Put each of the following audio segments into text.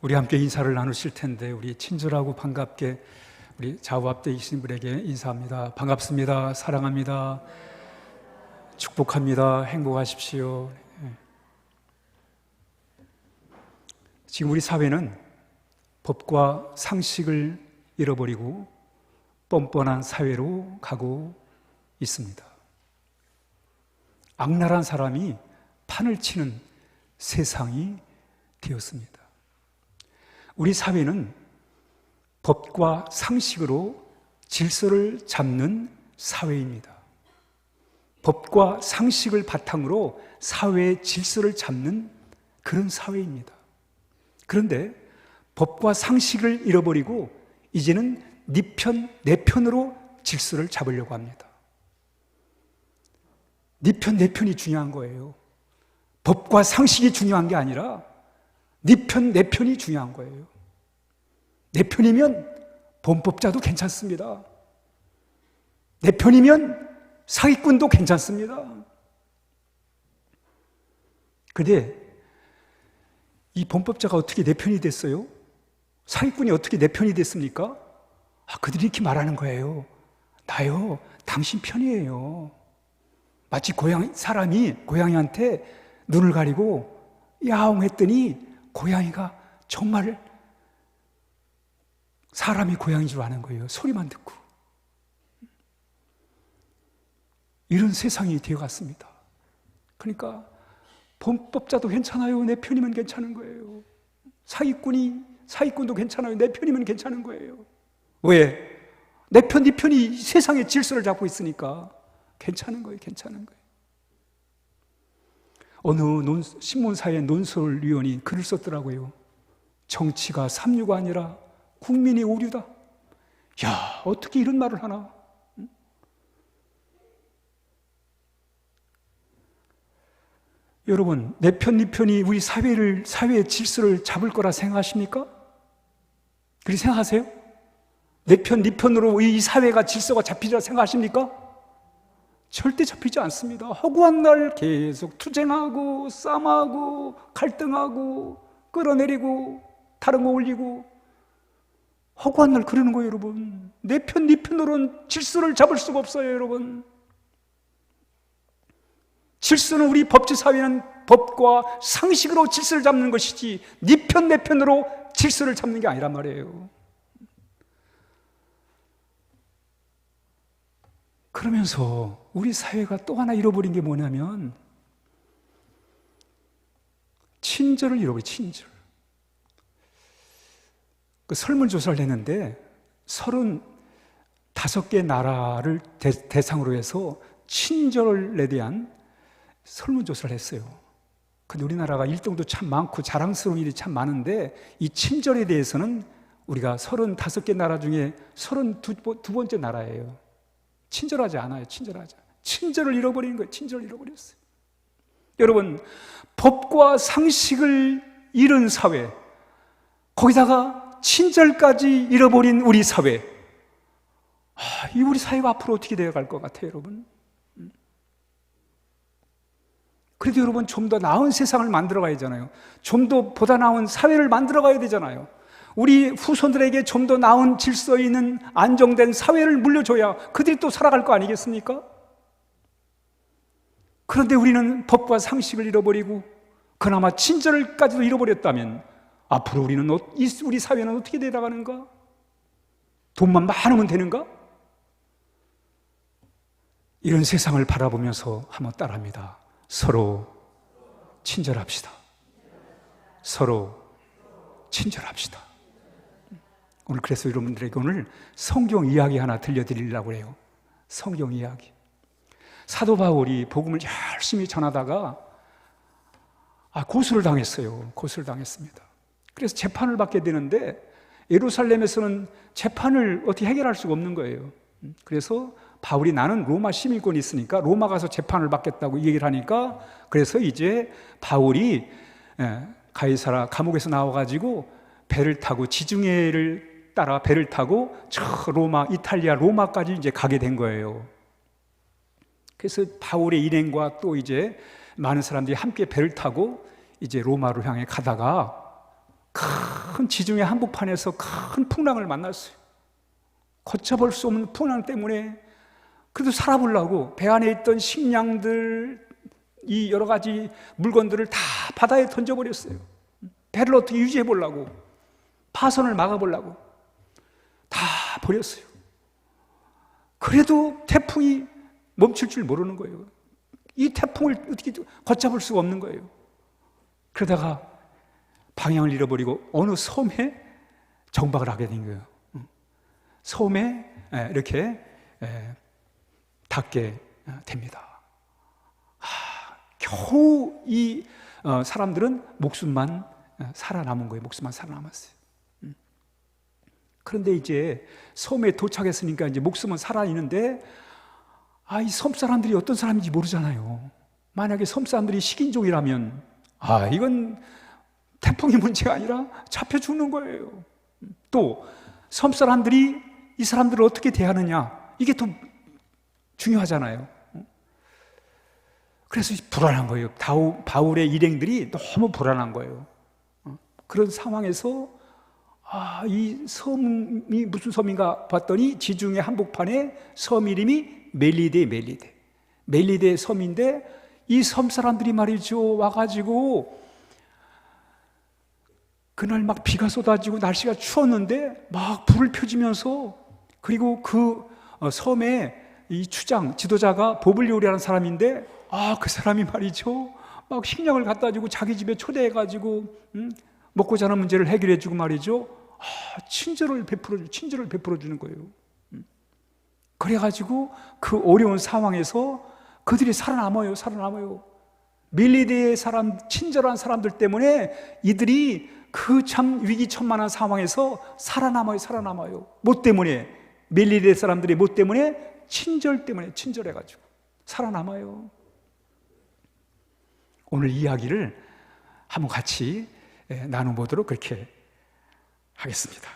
우리 함께 인사를 나누실 텐데 우리 친절하고 반갑게 우리 좌우 앞에 계신 분에게 인사합니다. 반갑습니다. 사랑합니다. 축복합니다. 행복하십시오. 지금 우리 사회는 법과 상식을 잃어버리고 뻔뻔한 사회로 가고 있습니다. 악랄한 사람이 판을 치는 세상이 되었습니다. 우리 사회는 법과 상식으로 질서를 잡는 사회입니다. 법과 상식을 바탕으로 사회의 질서를 잡는 그런 사회입니다. 그런데 법과 상식을 잃어버리고 이제는 네 편, 내 편으로 질서를 잡으려고 합니다. 네 편, 내 편이 중요한 거예요. 법과 상식이 중요한 게 아니라 네 편, 내 편이 중요한 거예요. 내 편이면 범법자도 괜찮습니다. 내 편이면 사기꾼도 괜찮습니다. 그런데 이 범법자가 어떻게 내 편이 됐어요? 사기꾼이 어떻게 내 편이 됐습니까? 그들이 이렇게 말하는 거예요. 나요, 당신 편이에요. 마치 사람이 고양이한테 눈을 가리고 야옹 했더니 고양이가 정말 사람이 고양이인 줄 아는 거예요. 소리만 듣고. 이런 세상이 되어갔습니다. 그러니까 범법자도 괜찮아요. 내 편이면 괜찮은 거예요. 사기꾼도 괜찮아요. 내 편이면 괜찮은 거예요. 왜? 내 편, 네 편이 세상의 질서를 잡고 있으니까 괜찮은 거예요. 괜찮은 거예요. 어느 신문사의 논설위원이 글을 썼더라고요. 정치가 삼류가 아니라 국민의 오류다. 야, 어떻게 이런 말을 하나? 여러분, 내 편, 네 편이 우리 사회의 질서를 잡을 거라 생각하십니까? 그렇게 생각하세요? 내 편, 네 편으로 이 사회가 질서가 잡히리라 생각하십니까? 절대 잡히지 않습니다. 허구한 날 계속 투쟁하고 싸움하고 갈등하고 끌어내리고 다른 거 올리고 허구한 날 그러는 거예요, 여러분. 내 편, 네 편으로는 질서를 잡을 수가 없어요, 여러분. 질서는 우리 법치사회는 법과 상식으로 질서를 잡는 것이지 네 편, 내 편으로 질서를 잡는 게 아니란 말이에요. 그러면서 우리 사회가 또 하나 잃어버린 게 뭐냐면 친절을 잃어버려요. 친절. 그 설문조사를 했는데 35개 나라를 대상으로 해서 친절에 대한 설문조사를 했어요. 근데 우리나라가 일등도 참 많고 자랑스러운 일이 참 많은데 이 친절에 대해서는 우리가 35개 나라 중에 32번째 나라예요. 친절하지 않아요. 친절을 잃어버린 거예요. 친절을 잃어버렸어요. 여러분, 법과 상식을 잃은 사회, 거기다가 친절까지 잃어버린 우리 사회, 이 우리 사회가 앞으로 어떻게 되어갈 것 같아요, 여러분? 그래도 여러분, 좀 더 나은 세상을 만들어 가야 되잖아요. 좀 더 보다 나은 사회를 만들어 가야 되잖아요. 우리 후손들에게 좀 더 나은 질서 있는 안정된 사회를 물려줘야 그들이 또 살아갈 거 아니겠습니까? 그런데 우리는 법과 상식을 잃어버리고 그나마 친절까지도 잃어버렸다면 앞으로 우리 사회는 어떻게 되어가는가? 돈만 많으면 되는가? 이런 세상을 바라보면서 한번 따라합니다. 서로 친절합시다. 서로 친절합시다. 오늘 그래서 여러분들에게 오늘 성경 이야기 하나 들려드리려고 해요. 성경 이야기. 사도 바울이 복음을 열심히 전하다가 고소를 당했어요. 고소를 당했습니다. 그래서 재판을 받게 되는데 예루살렘에서는 재판을 어떻게 해결할 수가 없는 거예요. 그래서 바울이 나는 로마 시민권이 있으니까 로마 가서 재판을 받겠다고 얘기를 하니까 그래서 이제 바울이 가이사라 감옥에서 나와가지고 배를 타고 지중해를 따라 배를 타고 저 이탈리아 로마까지 이제 가게 된 거예요. 그래서 바울의 일행과 또 이제 많은 사람들이 함께 배를 타고 이제 로마로 향해 가다가 큰 큰 지중해 한복판에서 큰 풍랑을 만났어요. 걷잡을 수 없는 풍랑 때문에 그래도 살아보려고 배 안에 있던 식량들, 이 여러 가지 물건들을 다 바다에 던져버렸어요. 배를 어떻게 유지해 보려고, 파선을 막아보려고 다 버렸어요. 그래도 태풍이 멈출 줄 모르는 거예요. 이 태풍을 어떻게 걷잡을 수가 없는 거예요. 그러다가 방향을 잃어버리고 어느 섬에 정박을 하게 된 거예요. 섬에 이렇게 닿게 됩니다. 겨우 이 사람들은 목숨만 살아남은 거예요. 목숨만 살아남았어요. 그런데 이제 섬에 도착했으니까 이제 목숨은 살아있는데, 이 섬 사람들이 어떤 사람인지 모르잖아요. 만약에 섬 사람들이 식인종이라면, 이건 태풍의 문제가 아니라 잡혀 죽는 거예요. 또 섬 사람들이 이 사람들을 어떻게 대하느냐, 이게 더 중요하잖아요. 그래서 불안한 거예요. 바울의 일행들이 너무 불안한 거예요. 그런 상황에서 이 섬이 무슨 섬인가 봤더니 지중해 한복판에 섬 이름이 멜리데 섬인데, 이 섬 사람들이 말이죠, 와가지고 그날 막 비가 쏟아지고 날씨가 추웠는데 막 불을 펴지면서, 그리고 그 섬의 이 주장, 지도자가 보블리오라는 사람인데, 그 사람이 말이죠, 막 식량을 갖다 주고 자기 집에 초대해가지고 먹고 자는 문제를 해결해주고 말이죠, 친절을 베풀어 주는 거예요. 그래가지고 그 어려운 상황에서 그들이 살아남아요. 멜리데의 사람, 친절한 사람들 때문에 이들이 그 참 위기천만한 상황에서 살아남아요. 뭐 때문에? 멜리데 사람들이 뭐 때문에? 친절 때문에, 친절해가지고 살아남아요. 오늘 이야기를 한번 같이 나눠보도록 그렇게 하겠습니다.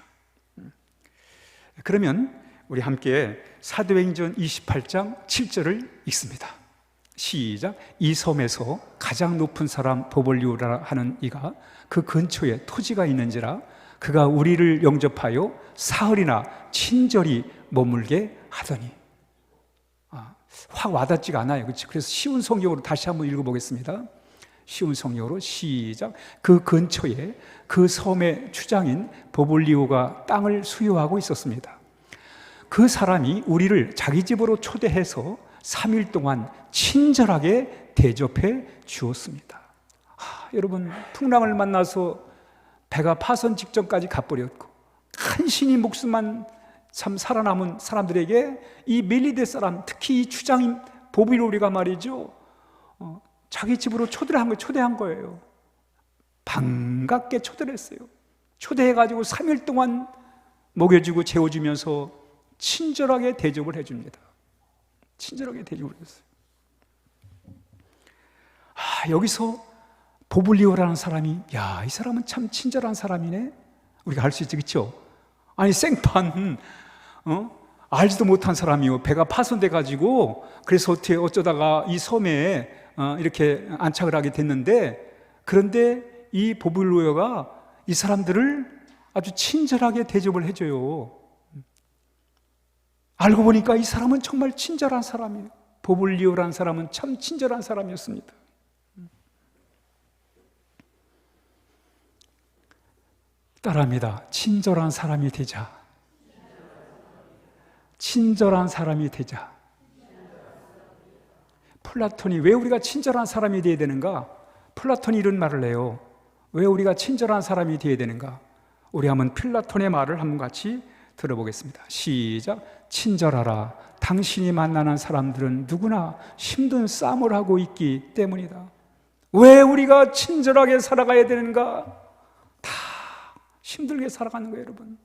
그러면 우리 함께 사도행전 28장 7절을 읽습니다. 시작. 이 섬에서 가장 높은 사람 보볼리오라 하는 이가 그 근처에 토지가 있는지라 그가 우리를 영접하여 사흘이나 친절히 머물게 하더니. 확 와닿지가 않아요. 그렇죠? 그래서 쉬운 성경으로 다시 한번 읽어보겠습니다. 쉬운 성경으로 시작. 그 근처에 그 섬의 주장인 보볼리오가 땅을 수요하고 있었습니다. 그 사람이 우리를 자기 집으로 초대해서 3일 동안 친절하게 대접해 주었습니다. 여러분, 풍랑을 만나서 배가 파선 직전까지 가버렸고 간신히 목숨만 참 살아남은 사람들에게 이 멜리데 사람, 특히 이 주장인 보볼리오가 말이죠, 자기 집으로 초대한 거예요. 반갑게 초대를 했어요. 초대해가지고 3일 동안 먹여주고 재워주면서 친절하게 대접을 해줍니다. 친절하게 대접을 했어요. 여기서 보블리오라는 사람이, 이 사람은 참 친절한 사람이네, 우리가 알 수 있지, 그렇죠? 아니 생판 알지도 못한 사람이요, 배가 파손돼 가지고 그래서 어쩌다가 이 섬에 이렇게 안착을 하게 됐는데, 그런데 이 보블리오가 이 사람들을 아주 친절하게 대접을 해줘요. 알고 보니까 이 사람은 정말 친절한 사람이에요. 보블리오라는 사람은 참 친절한 사람이었습니다. 따라합니다. 친절한 사람이 되자. 친절한 사람이 되자. 플라톤이 왜 우리가 친절한 사람이 되어야 되는가? 플라톤이 이런 말을 해요. 왜 우리가 친절한 사람이 되어야 되는가? 우리 한번 플라톤의 말을 한번 같이 들어보겠습니다. 시작. 친절하라. 당신이 만나는 사람들은 누구나 힘든 싸움을 하고 있기 때문이다. 왜 우리가 친절하게 살아가야 되는가? 다 힘들게 살아가는 거예요, 여러분.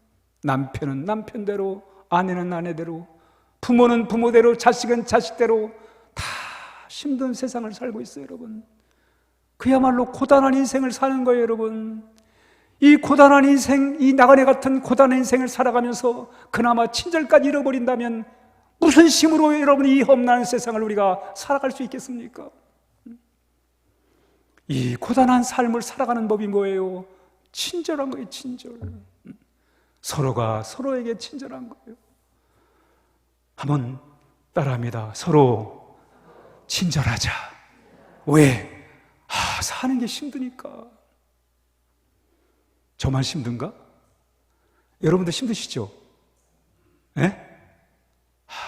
남편은 남편대로, 아내는 아내대로, 부모는 부모대로, 자식은 자식대로 다 힘든 세상을 살고 있어요, 여러분. 그야말로 고단한 인생을 사는 거예요, 여러분. 이 고단한 인생, 이 나그네 같은 고단한 인생을 살아가면서 그나마 친절까지 잃어버린다면 무슨 힘으로 여러분이 이 험난한 세상을 우리가 살아갈 수 있겠습니까? 이 고단한 삶을 살아가는 법이 뭐예요? 친절한 거예요, 친절. 서로가 서로에게 친절한 거예요. 한번 따라합니다. 서로 친절하자. 왜? 사는 게 힘드니까. 저만 힘든가? 여러분도 힘드시죠? 예?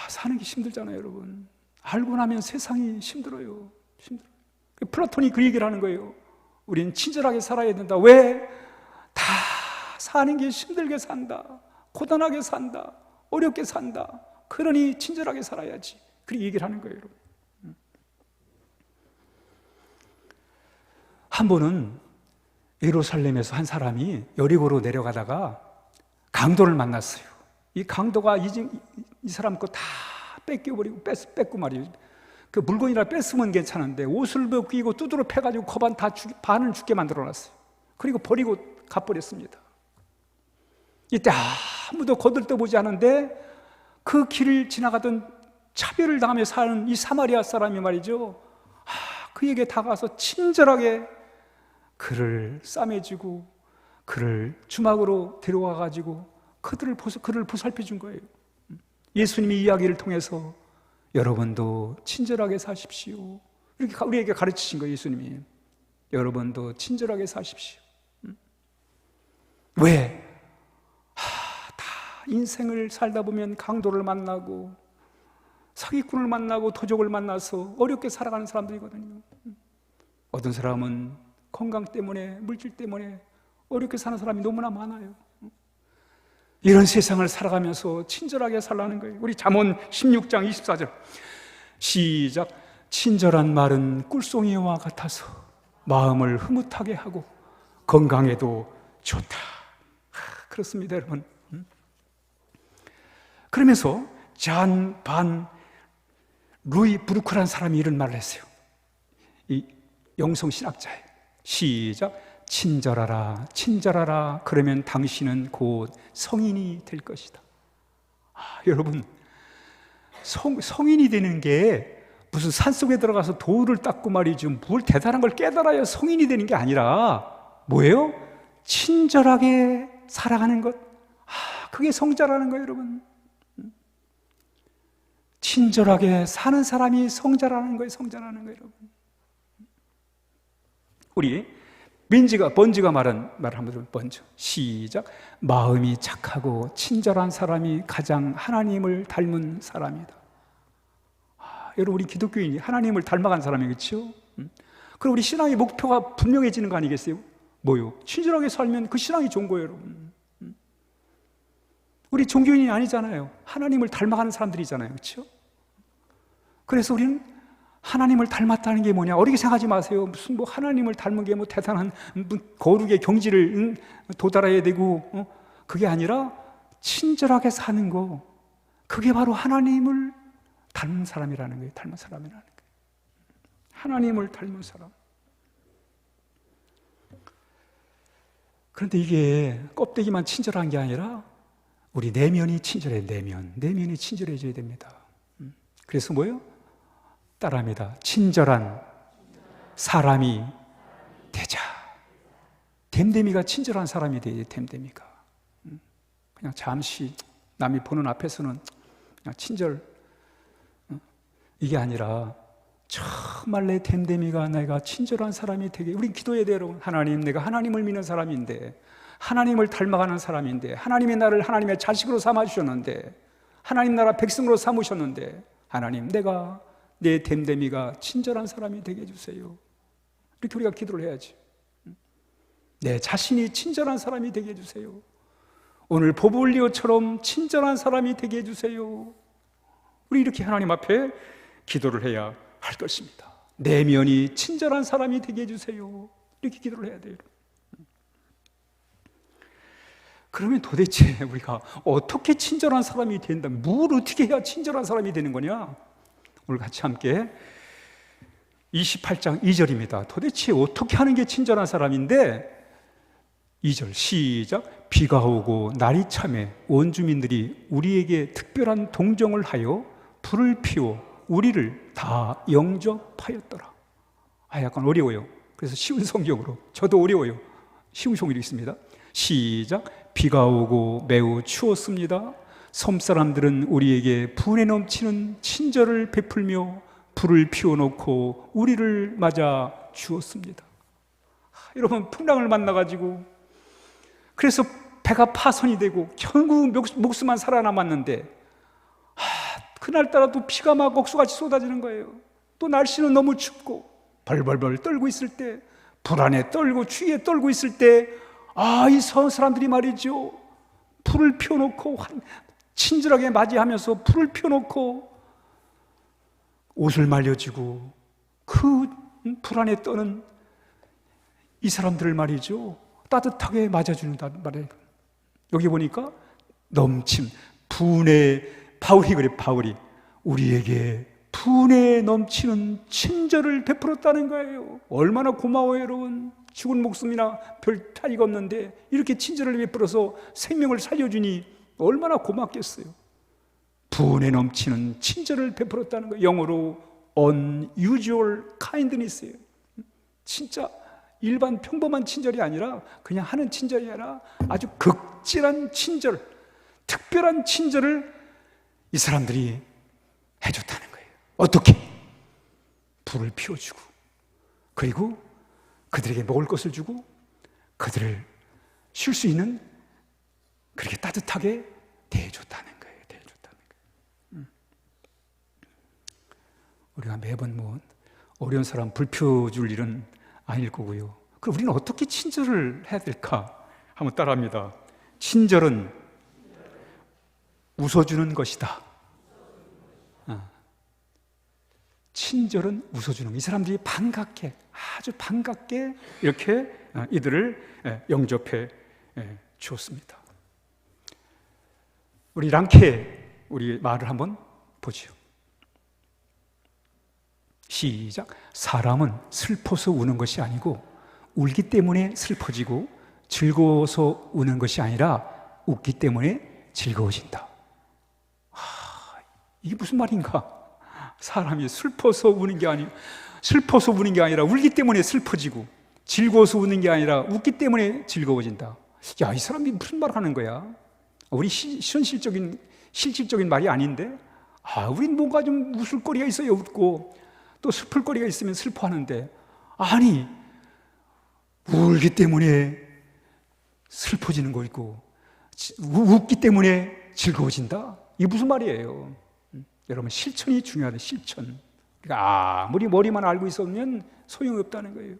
사는 게 힘들잖아요, 여러분. 알고 나면 세상이 힘들어요. 힘들어요. 플라톤이 그 얘기를 하는 거예요. 우리는 친절하게 살아야 된다. 왜? 다 사는 게 힘들게 산다. 고단하게 산다. 어렵게 산다. 그러니 친절하게 살아야지. 그렇게 얘기를 하는 거예요, 여러분. 한 번은 예루살렘에서 한 사람이 여리고로 내려가다가 강도를 만났어요. 이 강도가 이 사람 거 다 뺏겨버리고 뺏고 말이에요. 그 물건이라 뺏으면 괜찮은데 옷을 벗기고 두드러 패가지고 반을 죽게 만들어놨어요. 그리고 버리고 가버렸습니다. 이때 아무도 거들떠보지 않은데 그 길을 지나가던 차별을 당하며 사는 이 사마리아 사람이 말이죠, 그에게 다가가서 친절하게 그를 싸매주고 그를 주막으로 데려와가지고 그를 보살펴 준 거예요. 예수님이 이야기를 통해서 여러분도 친절하게 사십시오, 이렇게 우리에게 가르치신 거예요. 예수님이 여러분도 친절하게 사십시오. 왜? 다 인생을 살다 보면 강도를 만나고 사기꾼을 만나고 도적을 만나서 어렵게 살아가는 사람들이거든요. 어떤 사람은 건강 때문에, 물질 때문에 어렵게 사는 사람이 너무나 많아요. 이런 세상을 살아가면서 친절하게 살라는 거예요. 우리 잠언 16장 24절 시작. 친절한 말은 꿀송이와 같아서 마음을 흐뭇하게 하고 건강에도 좋다. 그렇습니다, 여러분. 그러면서 잔 반 루이 브루크라는 사람이 이런 말을 했어요. 이 영성 신학자예요. 시작. 친절하라, 친절하라. 그러면 당신은 곧 성인이 될 것이다. 여러분, 성인이 되는 게 무슨 산속에 들어가서 돌을 닦고 말이죠, 뭘 대단한 걸 깨달아야 성인이 되는 게 아니라 뭐예요? 친절하게 살아가는 것. 그게 성자라는 거예요, 여러분. 친절하게 사는 사람이 성자라는 거예요, 성자라는 거예요, 여러분. 우리 번지가 말을 한번 좀 번져. 시작. 마음이 착하고 친절한 사람이 가장 하나님을 닮은 사람이다. 여러분, 우리 기독교인이 하나님을 닮아간 사람이겠죠? 그럼 우리 신앙의 목표가 분명해지는 거 아니겠어요? 뭐요? 친절하게 살면 그 신앙이 좋은 거예요, 여러분. 우리 종교인이 아니잖아요. 하나님을 닮아가는 사람들이잖아요, 그렇죠? 그래서 우리는 하나님을 닮았다는 게 뭐냐? 어리게 생각하지 마세요. 무슨 하나님을 닮은 게 대단한 거룩의 경지를 도달해야 되고, 그게 아니라 친절하게 사는 거. 그게 바로 하나님을 닮은 사람이라는 거예요. 닮은 사람이라는 거예요. 하나님을 닮은 사람. 그런데 이게 껍데기만 친절한 게 아니라 우리 내면이 친절해요. 내면이 친절해져야 됩니다. 그래서 뭐예요? 따라합니다. 친절한 사람이 되자. 댐댐이가 친절한 사람이 돼야 댐댐이가. 그냥 잠시 남이 보는 앞에서는 그냥 친절, 이게 아니라 정말 내 댐댐이가 내가 친절한 사람이 되게. 우리 기도해야 돼요, 여러분. 하나님, 내가 하나님을 믿는 사람인데, 하나님을 닮아가는 사람인데, 하나님이 나를 하나님의 자식으로 삼아주셨는데, 하나님 나라 백성으로 삼으셨는데, 하나님, 내가 내 댐댐이가 친절한 사람이 되게 해주세요. 이렇게 우리가 기도를 해야지. 내 자신이 친절한 사람이 되게 해주세요. 오늘 보볼리오처럼 친절한 사람이 되게 해주세요. 우리 이렇게 하나님 앞에 기도를 해야 할 것입니다. 내면이 친절한 사람이 되게 해주세요. 이렇게 기도를 해야 돼요. 그러면 도대체 우리가 어떻게 친절한 사람이 된다? 뭘 어떻게 해야 친절한 사람이 되는 거냐? 오늘 같이 함께 28장 2절입니다. 도대체 어떻게 하는 게 친절한 사람인데, 2절 시작. 비가 오고 날이 참에 온 주민들이 우리에게 특별한 동정을 하여 불을 피워 우리를 다 영접하였더라. 약간 어려워요. 그래서 쉬운 성경으로, 저도 어려워요. 시흥송일이 있습니다. 시작. 비가 오고 매우 추웠습니다. 섬 사람들은 우리에게 분에 넘치는 친절을 베풀며 불을 피워놓고 우리를 맞아 주었습니다. 여러분, 풍랑을 만나가지고 그래서 배가 파손이 되고 결국 목숨만 살아남았는데 그날따라 또 비가 막 억수같이 쏟아지는 거예요. 또 날씨는 너무 춥고 벌벌벌 떨고 있을 때, 불안에 떨고 추위에 떨고 있을 때, 이 사람들이 말이죠, 불을 피워놓고 친절하게 맞이하면서 불을 피워놓고 옷을 말려주고 그 불안에 떠는 이 사람들을 말이죠, 따뜻하게 맞아주는단 말이에요. 여기 보니까 넘침, 분에, 바울이 그래, 바울이 우리에게 분에 넘치는 친절을 베풀었다는 거예요. 얼마나 고마워요, 여러분. 죽은 목숨이나 별 차이가 없는데 이렇게 친절을 베풀어서 생명을 살려주니 얼마나 고맙겠어요. 분에 넘치는 친절을 베풀었다는 거예요. 영어로 unusual kindness예요. 진짜 일반 평범한 친절이 아니라 그냥 하는 친절이 아니라 아주 극진한 친절, 특별한 친절을 이 사람들이 해줬다는 거예요. 어떻게? 불을 피워주고, 그리고 그들에게 먹을 것을 주고, 그들을 쉴 수 있는, 그렇게 따뜻하게 대해줬다는 거예요. 우리가 매번 뭐 어려운 사람 불 피워줄 일은 아닐 거고요. 그럼 우리는 어떻게 친절을 해야 될까? 한번 따라합니다. 친절은 웃어주는 것이다. 친절은 웃어주는 것. 이 사람들이 반갑게, 아주 반갑게 이렇게 이들을 영접해 주었습니다. 우리 랑케, 우리 말을 한번 보죠. 시작. 사람은 슬퍼서 우는 것이 아니고 울기 때문에 슬퍼지고 즐거워서 우는 것이 아니라 웃기 때문에 즐거워진다. 이게 무슨 말인가? 사람이 슬퍼서 우는 게 아니라 울기 때문에 슬퍼지고 즐거워서 우는 게 아니라 웃기 때문에 즐거워진다. 야, 이 사람이 무슨 말을 하는 거야? 우리 실질적인 말이 아닌데, 우린 뭔가 좀 웃을 거리가 있어야 웃고 또 슬플 거리가 있으면 슬퍼하는데, 아니 울기 때문에 슬퍼지는 거 있고 웃기 때문에 즐거워진다? 이게 무슨 말이에요? 여러분, 실천이 중요하다. 실천. 그러니까 아무리 머리만 알고 있으면 소용이 없다는 거예요.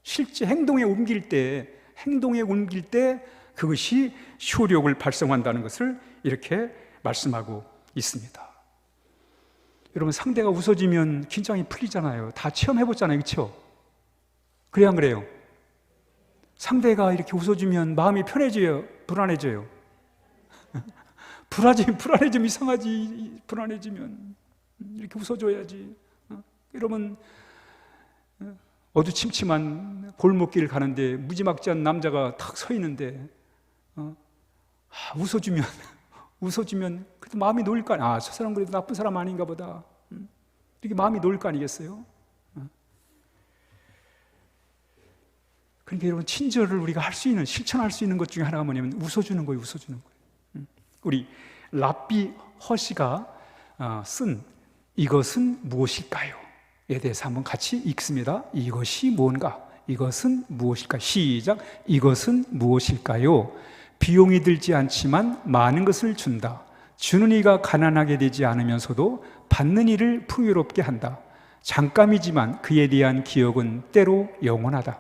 실제 행동에 옮길 때 그것이 효력을 발생한다는 것을 이렇게 말씀하고 있습니다. 여러분, 상대가 웃어지면 긴장이 풀리잖아요. 다 체험해봤잖아요, 그렇죠? 그래야 안 그래요? 상대가 이렇게 웃어주면 마음이 편해져요, 불안해져요? 불안해지면 이상하지. 불안해지면 이렇게 웃어줘야지. 여러분, 어두침침한 골목길을 가는데 무지막지한 남자가 탁 서 있는데 웃어주면 그래도 마음이 놓일 거 아니야. 저 사람 그래도 나쁜 사람 아닌가 보다. 이렇게 마음이 놓일 거 아니겠어요? 그러니까 여러분, 친절을 우리가 실천할 수 있는 것 중에 하나가 뭐냐면 웃어주는 거예요. 우리 랍비 허시가 쓴 이것은 무엇일까요? 에 대해서 한번 같이 읽습니다. 이것이 뭔가? 이것은 무엇일까? 시작. 이것은 무엇일까요? 비용이 들지 않지만 많은 것을 준다. 주는 이가 가난하게 되지 않으면서도 받는 이를 풍요롭게 한다. 잠깐이지만 그에 대한 기억은 때로 영원하다.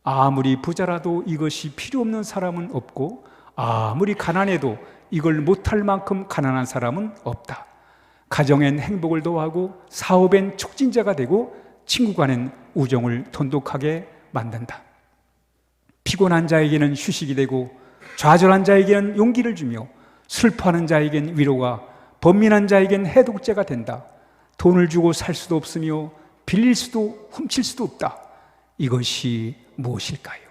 아무리 부자라도 이것이 필요 없는 사람은 없고 아무리 가난해도 이걸 못할 만큼 가난한 사람은 없다. 가정엔 행복을 더하고 사업엔 촉진자가 되고 친구 간엔 우정을 돈독하게 만든다. 피곤한 자에게는 휴식이 되고 좌절한 자에게는 용기를 주며 슬퍼하는 자에겐 위로가, 번민한 자에겐 해독제가 된다. 돈을 주고 살 수도 없으며 빌릴 수도 훔칠 수도 없다. 이것이 무엇일까요?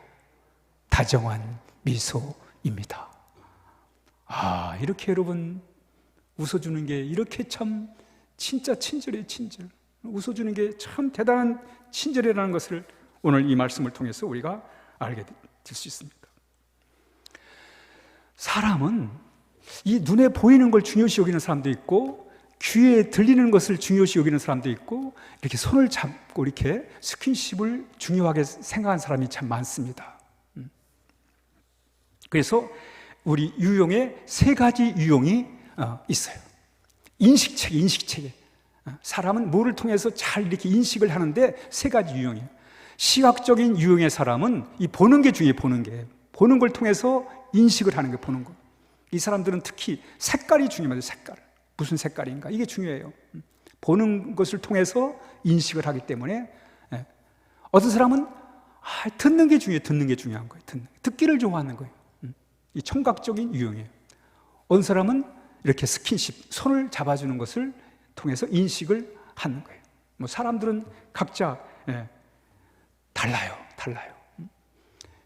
다정한 미소입니다. 이렇게 여러분, 웃어주는 게 이렇게 참 진짜 친절해요. 친절. 웃어주는 게 참 대단한 친절이라는 것을 오늘 이 말씀을 통해서 우리가 알게 될 수 있습니다. 사람은 이 눈에 보이는 걸 중요시 여기는 사람도 있고, 귀에 들리는 것을 중요시 여기는 사람도 있고, 이렇게 손을 잡고 이렇게 스킨십을 중요하게 생각하는 사람이 참 많습니다. 그래서 우리 유용에 세 가지 유용이 있어요. 인식체계. 사람은 뭐를 통해서 잘 이렇게 인식을 하는데 세 가지 유형이에요. 시각적인 유형의 사람은 이 보는 게 중요해요. 보는 걸 통해서 인식을 하는 거예요. 보는 거. 이 사람들은 특히 색깔이 중요해요. 색깔. 무슨 색깔인가? 이게 중요해요. 보는 것을 통해서 인식을 하기 때문에. 어떤 사람은 듣는 게 중요해요. 듣는 게 중요한 거예요. 듣기를 좋아하는 거예요. 이 청각적인 유형이에요. 어떤 사람은 이렇게 스킨십, 손을 잡아주는 것을 통해서 인식을 하는 거예요. 뭐 사람들은 각자 달라요.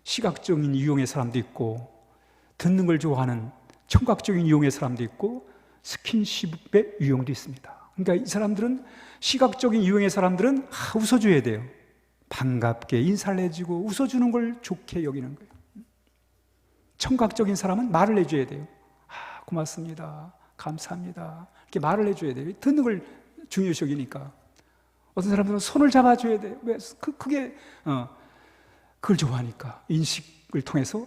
시각적인 유형의 사람도 있고, 듣는 걸 좋아하는 청각적인 유형의 사람도 있고, 스킨십의 유형도 있습니다. 그러니까 이 사람들은, 시각적인 유형의 사람들은 웃어줘야 돼요. 반갑게 인사를 해주고 웃어주는 걸 좋게 여기는 거예요. 청각적인 사람은 말을 해줘야 돼요. 고맙습니다, 감사합니다, 이렇게 말을 해줘야 돼요. 듣는 걸 중요시 여기니까. 어떤 사람들은 손을 잡아줘야 돼요. 왜? 그걸 좋아하니까. 인식을 통해서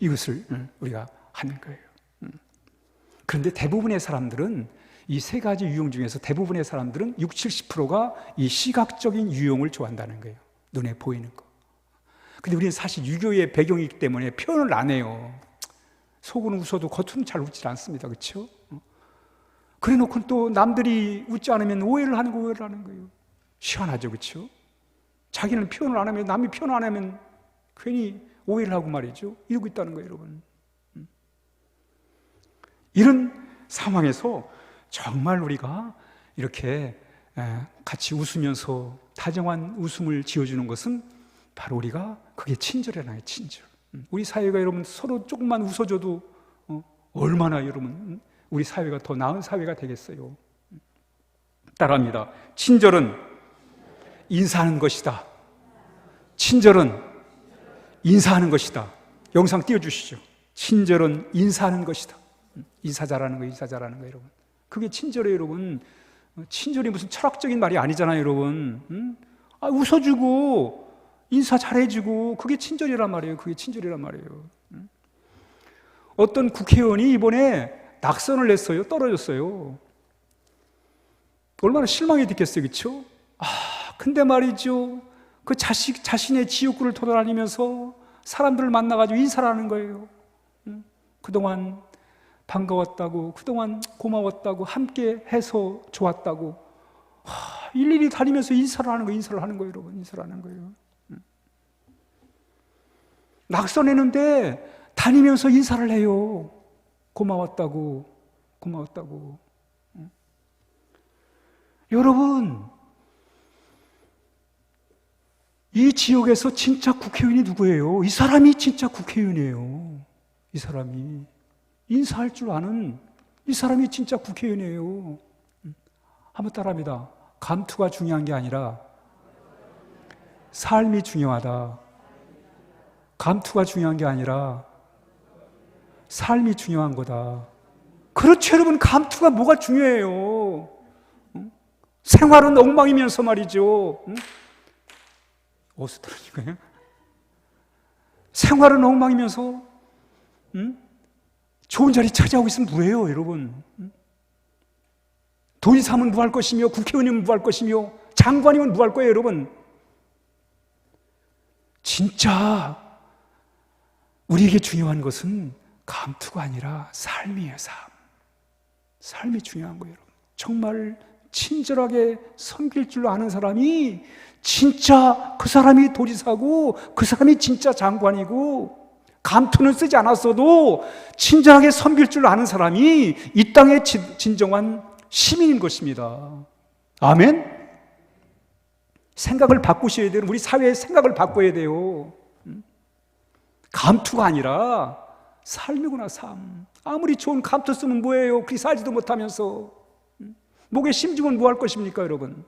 이것을 우리가 하는 거예요. 그런데 대부분의 사람들은, 이 세 가지 유형 중에서 대부분의 사람들은 60, 70%가 이 시각적인 유형을 좋아한다는 거예요. 눈에 보이는 거. 근데 우리는 사실 유교의 배경이기 때문에 표현을 안 해요. 속은 웃어도 겉은 잘 웃지 않습니다. 그렇죠? 그래 놓고 또 남들이 웃지 않으면 오해를 하는 거예요. 시원하죠. 그렇죠? 자기는 표현을 안 하면, 남이 표현 안 하면 괜히 오해를 하고 말이죠. 이러고 있다는 거예요, 여러분. 이런 상황에서 정말 우리가 이렇게 같이 웃으면서 다정한 웃음을 지어주는 것은 바로 우리가, 그게 친절이라는 친절. 우리 사회가 여러분 서로 조금만 웃어줘도 얼마나 여러분 우리 사회가 더 나은 사회가 되겠어요. 따라합니다. 친절은 인사하는 것이다. 친절은 인사하는 것이다. 영상 띄워주시죠. 친절은 인사하는 것이다. 인사 잘하는 거예요, 여러분. 그게 친절이에요, 여러분. 친절이 무슨 철학적인 말이 아니잖아요, 여러분. 웃어주고 인사 잘해주고, 그게 친절이란 말이에요. 어떤 국회의원이 이번에 낙선을 했어요. 떨어졌어요. 얼마나 실망했겠어요, 그렇죠? 근데 말이죠, 그 자신의 지역구를 돌아다니면서 사람들을 만나가지고 인사를 하는 거예요. 그동안 반가웠다고, 그동안 고마웠다고, 함께 해서 좋았다고, 일일이 다니면서 인사를 하는 거예요, 여러분. 인사를 하는 거예요. 낙선했는데 다니면서 인사를 해요. 고마웠다고. 여러분, 이 지역에서 진짜 국회의원이 누구예요? 이 사람이 진짜 국회의원이에요. 이 사람이 인사할 줄 아는 이 사람이 진짜 국회의원이에요. 한번 따라합니다. 감투가 중요한 게 아니라 삶이 중요하다. 감투가 중요한 게 아니라 삶이 중요한 거다. 그렇죠, 여러분. 감투가 뭐가 중요해요? 생활은 엉망이면서 말이죠. 어디서 들으신 거예요? 생활은 엉망이면서 좋은 자리 차지하고 있으면 뭐예요, 여러분? 도지사면 뭐 할 것이며, 국회의원이면 뭐 할 것이며, 장관이면 뭐 할 거예요, 여러분? 진짜 우리에게 중요한 것은 감투가 아니라 삶이에요, 삶. 삶이 중요한 거예요, 여러분. 정말 친절하게 섬길 줄 아는 사람이 진짜 그 사람이 도지사고, 그 사람이 진짜 장관이고, 감투는 쓰지 않았어도 친절하게 섬길 줄 아는 사람이 이 땅의 진정한 시민인 것입니다. 아멘? 생각을 바꾸셔야 돼요. 우리 사회의 생각을 바꿔야 돼요. 감투가 아니라 삶이구나, 삶. 아무리 좋은 감투 쓰면 뭐예요? 그리 살지도 못하면서. 목에 심지면 뭐 할 것입니까, 여러분?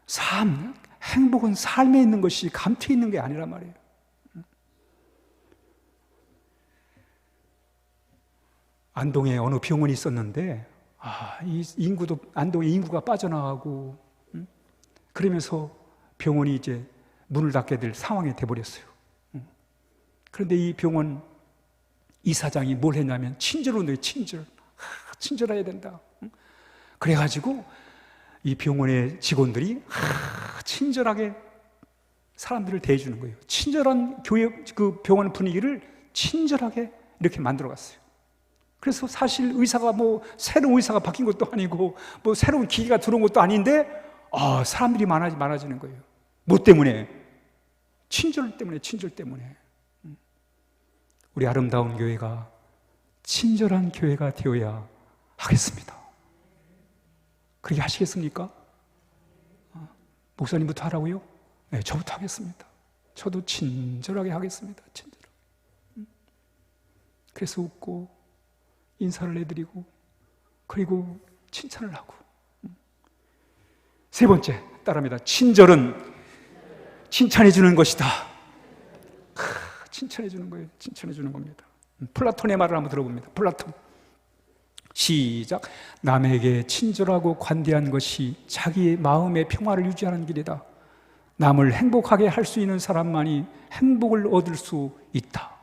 삶, 행복은 삶에 있는 것이 감투에 있는 게 아니란 말이에요. 안동에 어느 병원이 있었는데 이 안동의 인구가 빠져나가고 그러면서 병원이 이제 문을 닫게 될 상황이 돼버렸어요. 그런데 이 병원 이사장이 뭘 했냐면 친절운동에 친절해야 된다. 그래가지고 이 병원의 직원들이 친절하게 사람들을 대해주는 거예요. 친절한 그 병원 분위기를 친절하게 이렇게 만들어갔어요. 그래서 사실 의사가 새로운 의사가 바뀐 것도 아니고 새로운 기계가 들어온 것도 아닌데 사람들이 많아지는 거예요. 뭐 때문에? 친절 때문에. 우리 아름다운 교회가 친절한 교회가 되어야 하겠습니다. 그렇게 하시겠습니까? 목사님부터 하라고요? 네, 저부터 하겠습니다. 저도 친절하게 하겠습니다. 친절하게. 그래서 웃고 인사를 해드리고 그리고 칭찬을 하고. 세 번째 따라합니다. 친절은 칭찬해 주는 것이다. 칭찬해 주는 거예요. 칭찬해 주는 겁니다. 플라톤의 말을 한번 들어봅니다. 플라톤. 시작. 남에게 친절하고 관대한 것이 자기의 마음의 평화를 유지하는 길이다. 남을 행복하게 할 수 있는 사람만이 행복을 얻을 수 있다.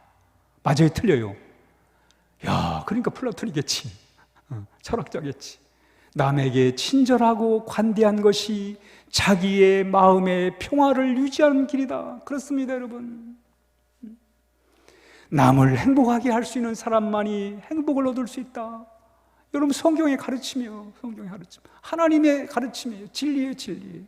맞아요? 틀려요? 그러니까 플라톤이겠지. 철학자겠지. 남에게 친절하고 관대한 것이 자기의 마음의 평화를 유지하는 길이다. 그렇습니다, 여러분. 남을 행복하게 할 수 있는 사람만이 행복을 얻을 수 있다. 여러분, 성경의 가르침이요. 하나님의 가르침이에요. 진리예요, 진리.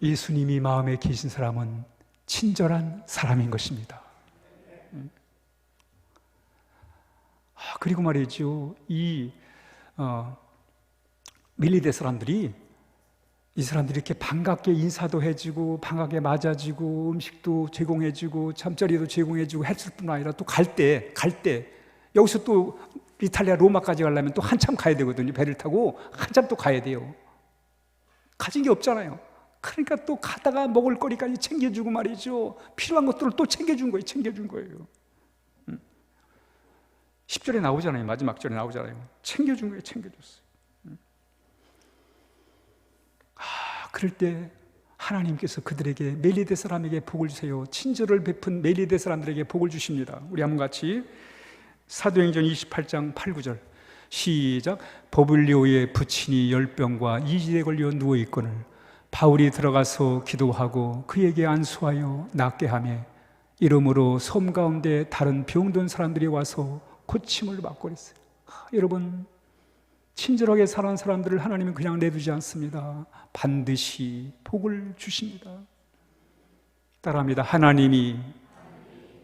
예수님이 마음에 계신 사람은 친절한 사람인 것입니다. 그리고 말이죠. 밀리대 사람들이 이 사람들이 이렇게 반갑게 인사도 해주고 반갑게 맞아주고 음식도 제공해주고 잠자리도 제공해주고 했을 뿐 아니라 또 갈 때 여기서 또 이탈리아 로마까지 가려면 또 한참 가야 되거든요. 배를 타고 한참 또 가야 돼요. 가진 게 없잖아요. 그러니까 또 가다가 먹을 거리까지 챙겨주고 말이죠. 필요한 것들을 또 챙겨준 거예요. 10절에 나오잖아요. 마지막 절에 나오잖아요. 챙겨준 거예요. 챙겨줬어요. 그럴 때 하나님께서 그들에게 멜리데 사람에게 복을 주세요. 친절을 베푼 멜리데 사람들에게 복을 주십니다. 우리 한번 같이 사도행전 28장 8, 9절 시작. 버블리오의 부친이 열병과 이질에 걸려 누워있거늘 바울이 들어가서 기도하고 그에게 안수하여 낫게 하며 이러므로 섬 가운데 다른 병든 사람들이 와서 고침을 받고 그랬어요. 여러분, 친절하게 사는 사람들을 하나님은 그냥 내두지 않습니다. 반드시 복을 주십니다. 따라합니다. 하나님이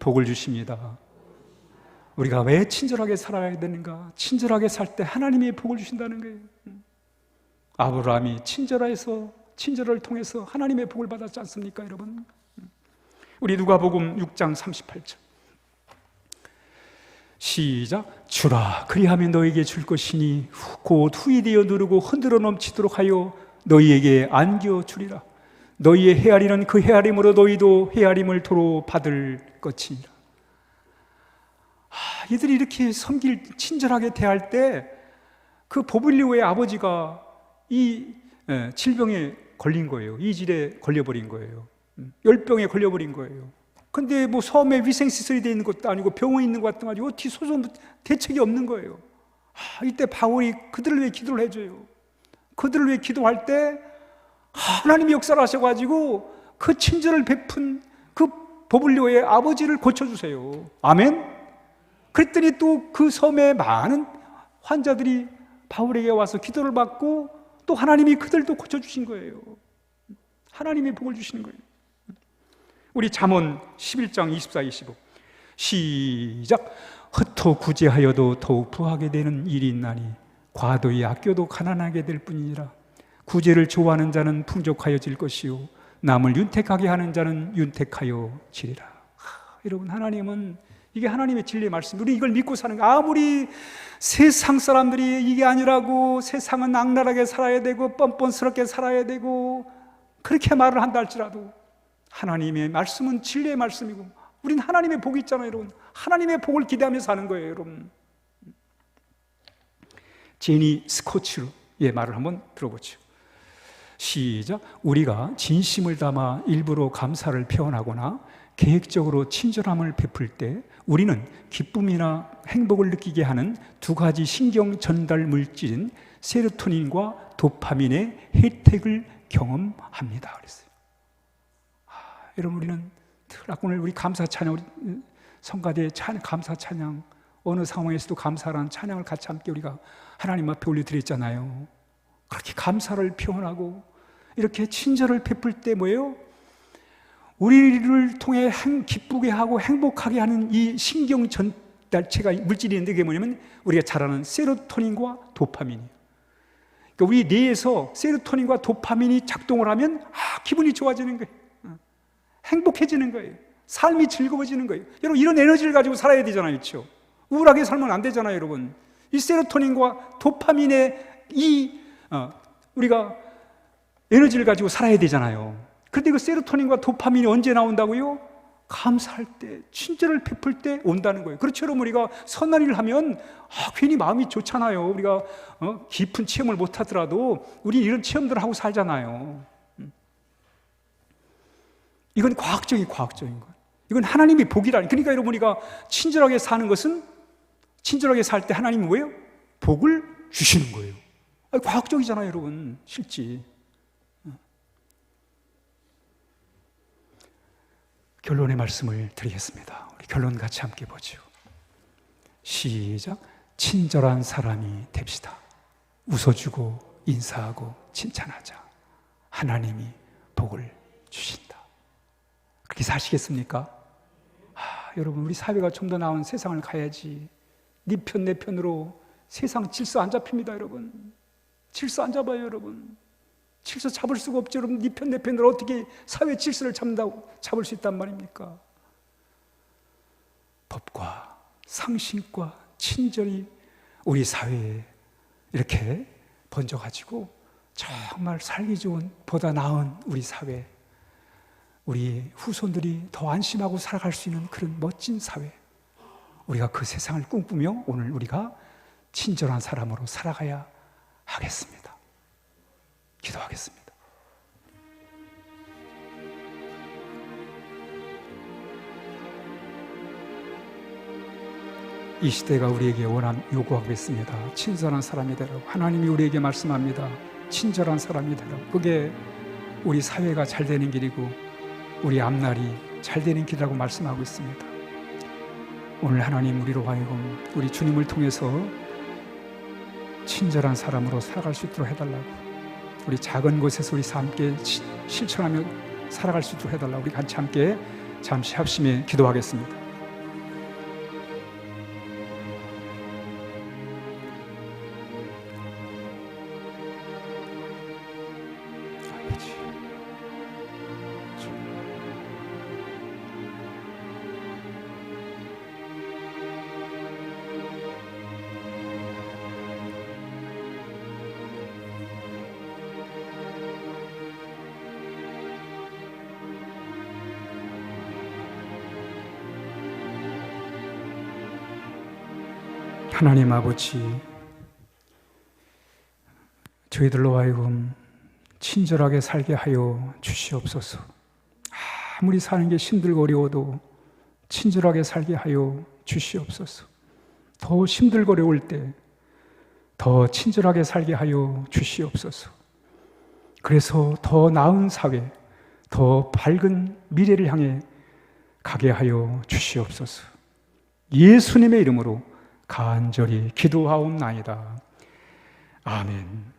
복을 주십니다. 우리가 왜 친절하게 살아야 되는가? 친절하게 살 때 하나님이 복을 주신다는 거예요. 아브라함이 친절을 통해서 하나님의 복을 받았지 않습니까, 여러분? 우리 누가복음 6장 38절 시작. 주라 그리하면 너에게 줄 것이니 곧 후이되어 누르고 흔들어 넘치도록 하여 너희에게 안겨 주리라. 너희의 헤아리는 그 헤아림으로 너희도 헤아림을 도로 받을 것이니라. 이들이 이렇게 친절하게 대할 때 그 보블리오의 아버지가 이 질병에 걸린 거예요. 이질에 걸려버린 거예요. 열병에 걸려버린 거예요. 근데 섬에 위생시설이 되어 있는 것도 아니고 병원에 있는 것 같은 가지고 어떻게 대책이 없는 거예요. 이때 바울이 그들을 위해 기도를 해줘요. 그들을 위해 기도할 때 하나님이 역사를 하셔가지고 그 친절을 베푼 그 보블리오의 아버지를 고쳐주세요. 아멘? 그랬더니 또 그 섬에 많은 환자들이 바울에게 와서 기도를 받고 또 하나님이 그들도 고쳐주신 거예요. 하나님이 복을 주시는 거예요. 우리 잠언 11장 24, 25 시작. 흩어 구제하여도 더욱 부하게 되는 일이 있나니 과도히 아껴도 가난하게 될 뿐이니라. 구제를 좋아하는 자는 풍족하여질 것이요 남을 윤택하게 하는 자는 윤택하여 지리라. 여러분, 하나님은 이게 하나님의 진리의 말씀. 우리 이걸 믿고 사는 거예요. 아무리 세상 사람들이 이게 아니라고, 세상은 악랄하게 살아야 되고 뻔뻔스럽게 살아야 되고 그렇게 말을 한다 할지라도 하나님의 말씀은 진리의 말씀이고, 우린 하나님의 복이 있잖아요, 여러분. 하나님의 복을 기대하며 사는 거예요, 여러분. 제니 스코츠의 말을 한번 들어보죠. 시작. 우리가 진심을 담아 일부러 감사를 표현하거나 계획적으로 친절함을 베풀 때 우리는 기쁨이나 행복을 느끼게 하는 두 가지 신경 전달 물질인 세로토닌과 도파민의 혜택을 경험합니다. 그랬어요. 여러분, 우리는 오늘 우리 감사 찬양, 우리 성가대의 감사 찬양, 어느 상황에서도 감사라는 찬양을 같이 함께 우리가 하나님 앞에 올려드렸잖아요. 그렇게 감사를 표현하고 이렇게 친절을 베풀 때 뭐예요? 우리를 통해 기쁘게 하고 행복하게 하는 이 신경 전달체가 물질이 있는데, 그게 뭐냐면 우리가 잘 아는 세로토닌과 도파민이에요. 그러니까 우리 뇌에서 세로토닌과 도파민이 작동을 하면 기분이 좋아지는 거예요. 행복해지는 거예요. 삶이 즐거워지는 거예요. 여러분, 이런 에너지를 가지고 살아야 되잖아요, 그렇죠? 우울하게 살면 안 되잖아요, 여러분. 이 세로토닌과 도파민의 우리가 에너지를 가지고 살아야 되잖아요. 그런데 그 세로토닌과 도파민이 언제 나온다고요? 감사할 때, 친절을 베풀 때 온다는 거예요. 그렇죠, 여러분. 우리가 선한 일을 하면 괜히 마음이 좋잖아요. 우리가 깊은 체험을 못 하더라도 우리 이런 체험들을 하고 살잖아요. 이건 과학적인 거예요. 이건 하나님의 복이라니. 그러니까 여러분, 우리가 친절하게 사는 것은, 친절하게 살 때 하나님은 뭐예요? 복을 주시는 거예요. 과학적이잖아요, 여러분. 실제. 결론의 말씀을 드리겠습니다. 우리 결론 같이 함께 보죠. 시작. 친절한 사람이 됩시다. 웃어주고 인사하고 칭찬하자. 하나님이 복을 주신다. 그렇게 사시겠습니까? 여러분, 우리 사회가 좀 더 나은 세상을 가야지. 네 편 내 편으로 세상 질서 안 잡힙니다, 여러분. 질서 안 잡아요, 여러분. 질서 잡을 수가 없죠, 여러분. 네 편 내 편으로 어떻게 사회 질서를 잡을 수 있단 말입니까? 법과 상식과 친절이 우리 사회에 이렇게 번져가지고 정말 살기 좋은, 보다 나은 우리 사회, 우리 후손들이 더 안심하고 살아갈 수 있는 그런 멋진 사회, 우리가 그 세상을 꿈꾸며 오늘 우리가 친절한 사람으로 살아가야 하겠습니다. 기도하겠습니다. 이 시대가 우리에게 요구하고 있습니다. 친절한 사람이 되라고. 하나님이 우리에게 말씀합니다. 친절한 사람이 되라고. 그게 우리 사회가 잘 되는 길이고 우리 앞날이 잘 되는 길이라고 말씀하고 있습니다. 오늘 하나님, 우리로 하여금 우리 주님을 통해서 친절한 사람으로 살아갈 수 있도록 해달라고. 우리 작은 곳에서 우리 함께 실천하며 살아갈 수 있도록 해달라고. 우리 같이 함께 잠시 합심해 기도하겠습니다. 하나님 아버지, 저희들로 하여금 친절하게 살게 하여 주시옵소서. 아무리 사는 게 힘들고 어려워도 친절하게 살게 하여 주시옵소서. 더 힘들고 어려울 때 더 친절하게 살게 하여 주시옵소서. 그래서 더 나은 사회, 더 밝은 미래를 향해 가게 하여 주시옵소서. 예수님의 이름으로 간절히 기도하옵나이다. 아멘.